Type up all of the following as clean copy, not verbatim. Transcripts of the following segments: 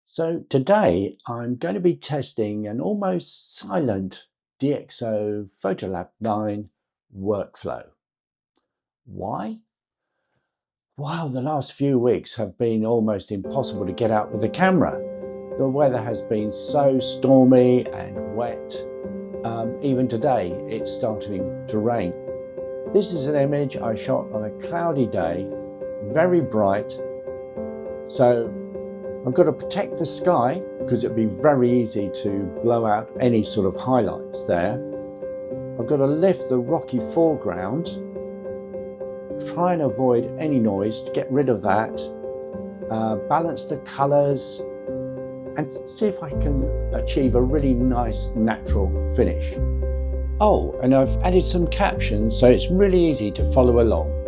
So today I'm going to be testing an almost silent DxO PhotoLab 9 workflow. Why? While the last few weeks have been almost impossible to get out with the camera. The weather has been so stormy and wet. Even today it's starting to rain. This is an image I shot on a cloudy day, very bright. So I've got to protect the sky because it'd be very easy to blow out any sort of highlights there. I've got to lift the rocky foreground, try and avoid any noise to get rid of that, balance the colours and see if I can achieve a really nice natural finish. Oh, and I've added some captions so it's really easy to follow along.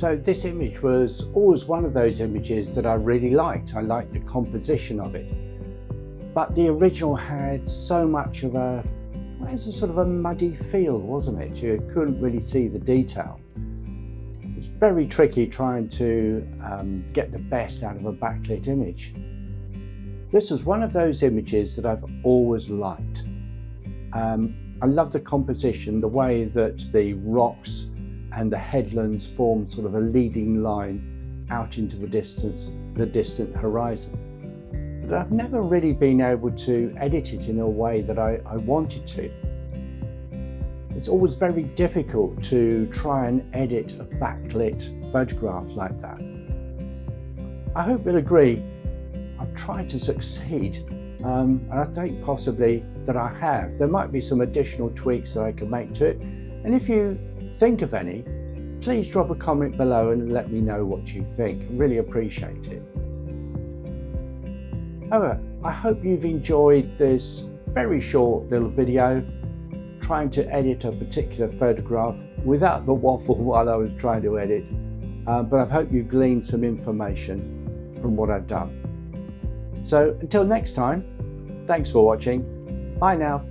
So this image was always one of those images that I really liked. I liked the composition of it. But the original had so much of a, well, it's a sort of a muddy feel, wasn't it? You couldn't really see the detail. It's very tricky trying to get the best out of a backlit image. This was one of those images that I've always liked. I love the composition, the way that the rocks and the headlands form sort of a leading line out into the distance, the distant horizon. But I've never really been able to edit it in a way that I wanted to. It's always very difficult to try and edit a backlit photograph like that. I hope you'll agree, I've tried to succeed, and I think possibly that I have. There might be some additional tweaks that I can make to it, and if you think of any, please drop a comment below and let me know what you think. I really appreciate it. However, I hope you've enjoyed this very short little video trying to edit a particular photograph without the waffle while I was trying to edit, but I hope you gleaned some information from what I've done. So until next time, thanks for watching. Bye now.